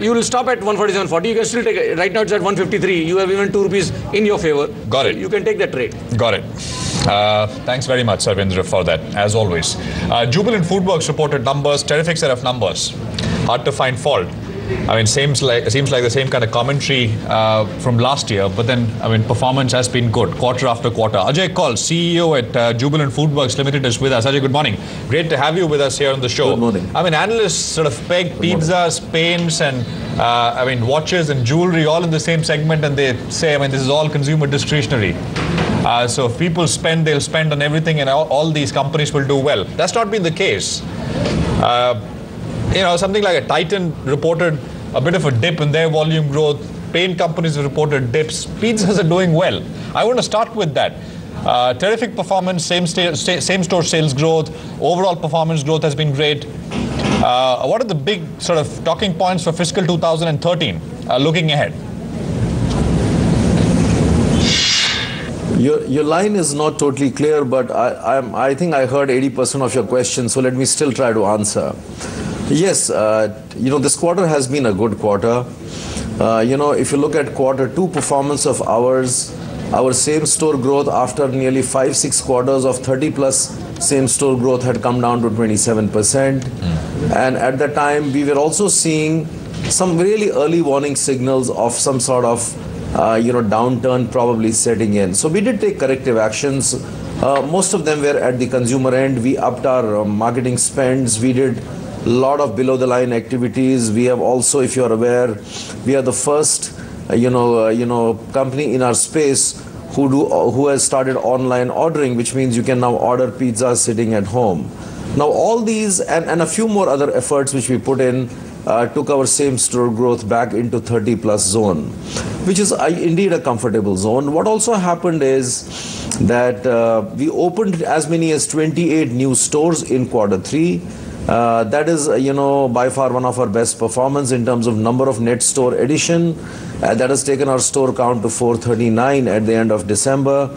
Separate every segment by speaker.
Speaker 1: You will stop at 147.40. You can still take it. Right now it's at 153. You have even 2 rupees in your favor.
Speaker 2: Got it.
Speaker 1: You can take that trade.
Speaker 2: Got it. Thanks very much, Sarvendra, for that, as always. Jubilant Foodworks reported numbers, terrific set of numbers. Hard to find fault. I mean, seems like the same kind of commentary from last year, but then, I mean, performance has been good, quarter after quarter. Ajay Kaul, CEO at Jubilant Foodworks Limited, is with us. Ajay, good morning. Great to have you with us here on the show.
Speaker 3: Good morning.
Speaker 2: I mean, analysts sort of peg pizzas, paints, and I mean, watches and jewelry all in the same segment, and they say, I mean, this is all consumer discretionary. So if people spend, they'll spend on everything, and all these companies will do well. That's not been the case. You know, something like a Titan reported a bit of a dip in their volume growth. Paint companies have reported dips. Pizzas are doing well. I want to start with that. Terrific performance, same-store sales growth, overall performance growth has been great. What are the big sort of talking points for fiscal 2013 looking ahead?
Speaker 3: Your line is not totally clear, but I think I heard 80% of your question, so let me still try to answer. Yes, you know, this quarter has been a good quarter. You know, if you look at quarter 2 performance of ours, our same-store growth after nearly 5-6 quarters of 30-plus same-store growth had come down to 27%. And at that time, we were also seeing some really early warning signals of some sort of, you know, downturn probably setting in. So we did take corrective actions. Most of them were at the consumer end. We upped our marketing spends. We did a lot of below-the-line activities. We have also, if you are aware, we are the first, you know, company in our space who has started online ordering, which means you can now order pizza sitting at home. Now, all these and a few more other efforts which we put in took our same-store growth back into 30-plus zone, which is indeed a comfortable zone. What also happened is that we opened as many as 28 new stores in quarter 3. That is, you know, by far one of our best performance in terms of number of net store addition. That has taken our store count to 439 at the end of December.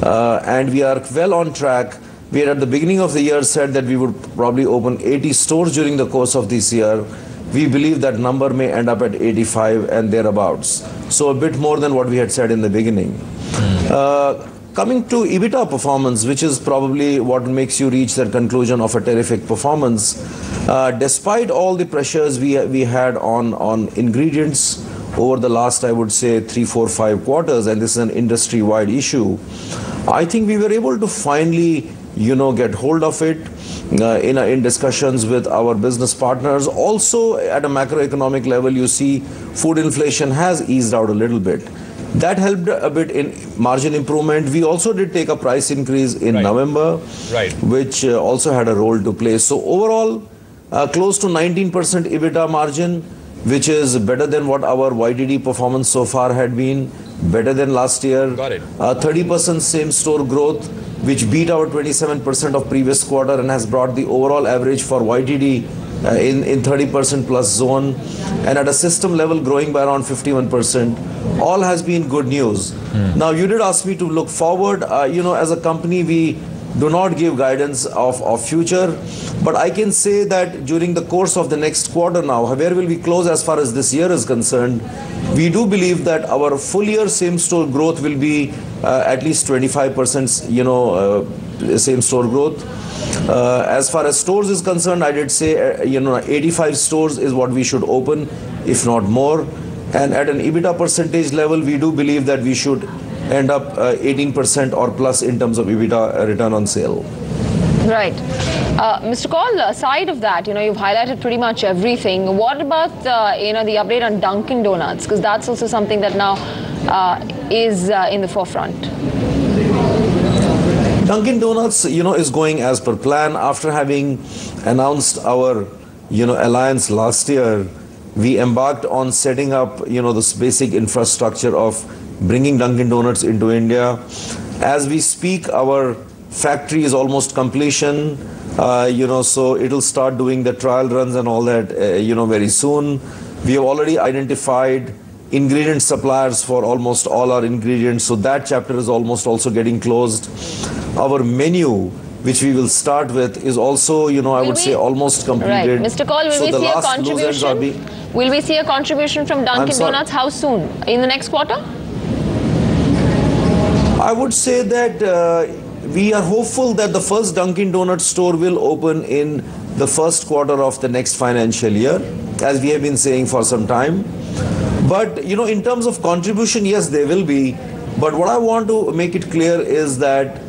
Speaker 3: And we are well on track. We had at the beginning of the year said that we would probably open 80 stores during the course of this year. We believe that number may end up at 85 and thereabouts. So a bit more than what we had said in the beginning. Coming to EBITDA performance, which is probably what makes you reach that conclusion of a terrific performance, despite all the pressures we had on ingredients over the last, I would say, 3, 4, 5 quarters, and this is an industry-wide issue, I think we were able to finally, you know, get hold of it in discussions with our business partners. Also, at a macroeconomic level, you see food inflation has eased out a little bit. That helped a bit in margin improvement. We also did take a price increase in November, which also had a role to play. So overall, close to 19% EBITDA margin, which is better than what our YTD performance so far had been, better than last year.
Speaker 2: Got it.
Speaker 3: 30% same-store growth, which beat our 27% of previous quarter and has brought the overall average for YTD in 30% plus zone, and at a system level growing by around 51%. All has been good news. Now, you did ask me to look forward. You know, as a company, we do not give guidance of future, but I can say that during the course of the next quarter now, where will we close as far as this year is concerned, we do believe that our full year same-store growth will be at least 25%, you know, same-store growth. As far as stores is concerned, I did say, you know, 85 stores is what we should open, if not more. And at an EBITDA percentage level, we do believe that we should end up 18% or plus in terms of EBITDA return on sale.
Speaker 4: Right. Mr. Kaul, aside of that, you know, you've highlighted pretty much everything. What about, you know, the update on Dunkin' Donuts? Because that's also something that now is in the forefront.
Speaker 3: Dunkin' Donuts, you know, is going as per plan. After having announced our, you know, alliance last year, we embarked on setting up, you know, this basic infrastructure of bringing Dunkin' Donuts into India. As we speak, our factory is almost completion, you know, so it'll start doing the trial runs and all that, you know, very soon. We have already identified ingredient suppliers for almost all our ingredients, so that chapter is almost also getting closed. Our menu which we will start with, is also, I would say, almost completed.
Speaker 4: Right. Mr. Kaul, will we see a contribution? Will we see a contribution from Dunkin' Donuts? How soon? In the next quarter?
Speaker 3: I would say that we are hopeful that the first Dunkin' Donuts store will open in the first quarter of the next financial year, as we have been saying for some time. But, in terms of contribution, yes, there will be. But what I want to make it clear is that,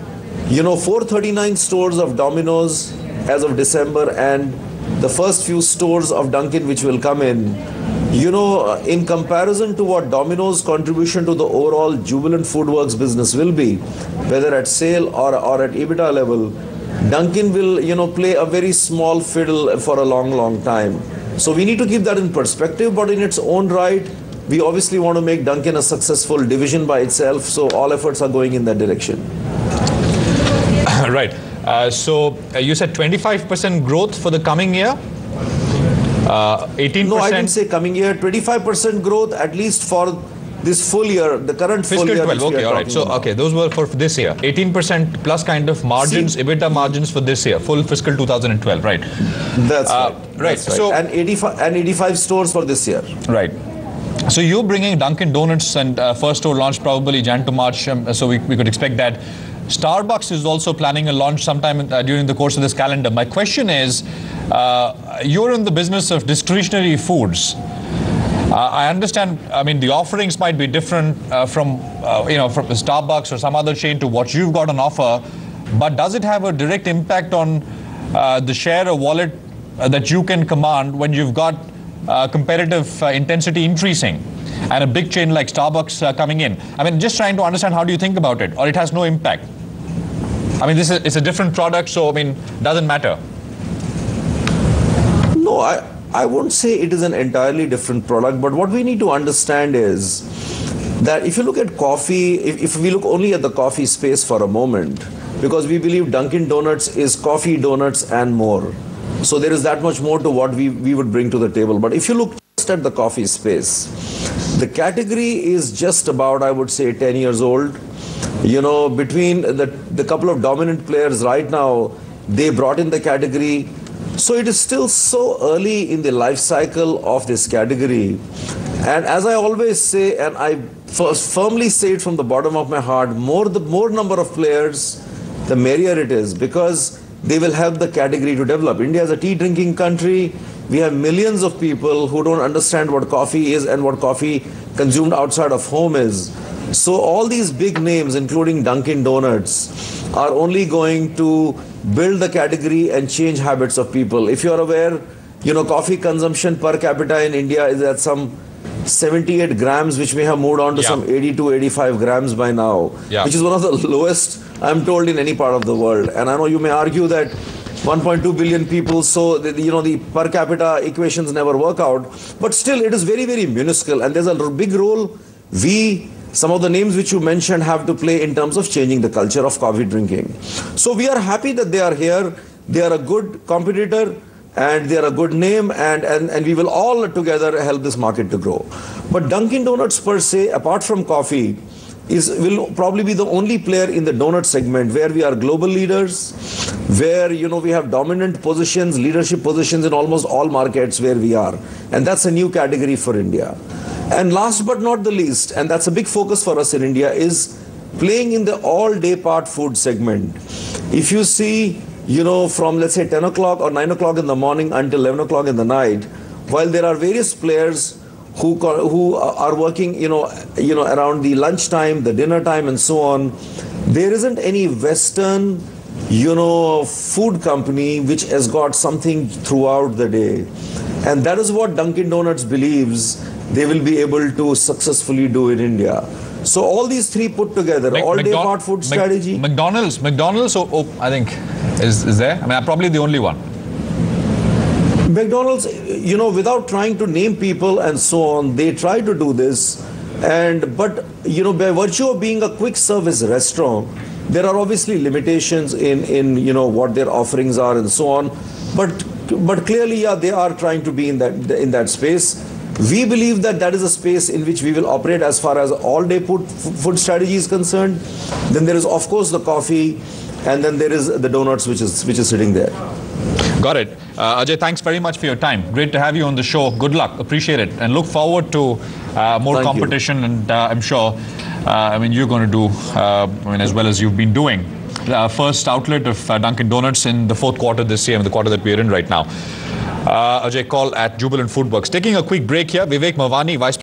Speaker 3: 439 stores of Domino's as of December and the first few stores of Dunkin' which will come in, in comparison to what Domino's contribution to the overall Jubilant Foodworks business will be, whether at sale or at EBITDA level, Dunkin' will, play a very small fiddle for a long, long time. So we need to keep that in perspective, but in its own right, we obviously want to make Dunkin' a successful division by itself, so all efforts are going in that direction.
Speaker 2: Right. So you said 25% growth for the coming year? 18%?
Speaker 3: No, I didn't say coming year. 25% growth at least for this full year, the current
Speaker 2: fiscal
Speaker 3: full year.
Speaker 2: 12, okay, all right. So, okay, those were for this year. 18% plus kind of margins, EBITDA margins for this year, full fiscal 2012, right?
Speaker 3: That's right.
Speaker 2: Right.
Speaker 3: That's right.
Speaker 2: So,
Speaker 3: and 85 stores for this year.
Speaker 2: Right. So you're bringing Dunkin' Donuts and first store launch probably Jan to March, so we could expect that. Starbucks is also planning a launch sometime during the course of this calendar. My question is, you're in the business of discretionary foods. I understand, the offerings might be different from Starbucks or some other chain to what you've got on offer, but does it have a direct impact on the share of wallet that you can command when you've got competitive intensity increasing and a big chain like Starbucks coming in? Just trying to understand, how do you think about it, or it has no impact? It's a different product, so doesn't matter.
Speaker 3: No, I won't say it is an entirely different product, but what we need to understand is that if you look at coffee, if we look only at the coffee space for a moment, because we believe Dunkin' Donuts is coffee, donuts and more. So there is that much more to what we would bring to the table. But if you look just at the coffee space, the category is just about, I would say, 10 years old. Between the couple of dominant players right now, they brought in the category. So it is still so early in the life cycle of this category. And as I always say, and I firmly say it from the bottom of my heart, the more number of players, the merrier it is, because they will help the category to develop. India is a tea drinking country. We have millions of people who don't understand what coffee is and what coffee consumed outside of home is. So all these big names, including Dunkin' Donuts, are only going to build the category and change habits of people. If you're aware, coffee consumption per capita in India is at some 78 grams, which may have moved on to some 80 to 85 grams by now, which is one of the lowest, I'm told, in any part of the world. And I know you may argue that 1.2 billion people, so the per capita equations never work out, but still it is very, very minuscule, and there's a big role some of the names which you mentioned have to play in terms of changing the culture of coffee drinking. So we are happy that they are here. They are a good competitor and they are a good name, and we will all together help this market to grow. But Dunkin' Donuts per se, apart from coffee, will probably be the only player in the donut segment where we are global leaders, where we have dominant positions, leadership positions in almost all markets where we are. And that's a new category for India. And last but not the least, and that's a big focus for us in India, is playing in the all-day part food segment. If you see, from let's say 10 o'clock or 9 o'clock in the morning until 11 o'clock in the night, while there are various players who are working, around the lunchtime, the dinner time and so on, there isn't any Western, food company which has got something throughout the day. And that is what Dunkin' Donuts believes they will be able to successfully do in India. So all these three put together, all-day part food strategy.
Speaker 2: McDonald's, I think, is there. I'm probably the only one.
Speaker 3: McDonald's, without trying to name people and so on, they try to do this. But by virtue of being a quick service restaurant, there are obviously limitations in what their offerings are and so on. But clearly, they are trying to be in that space. We believe that is a space in which we will operate as far as all-day food strategy is concerned. Then there is, of course, the coffee. and then there is the donuts which is sitting there.
Speaker 2: Got it. Ajay, thanks very much for your time. Great to have you on the show. Good luck. Appreciate it. And look forward to more
Speaker 3: Thank
Speaker 2: competition. And I'm sure, you're going to do, as well as you've been doing. First outlet of Dunkin' Donuts in the fourth quarter this year, in the quarter that we're in right now. Ajay Kaul at Jubilant Foodworks. Taking a quick break here. Vivek Mavani, Vice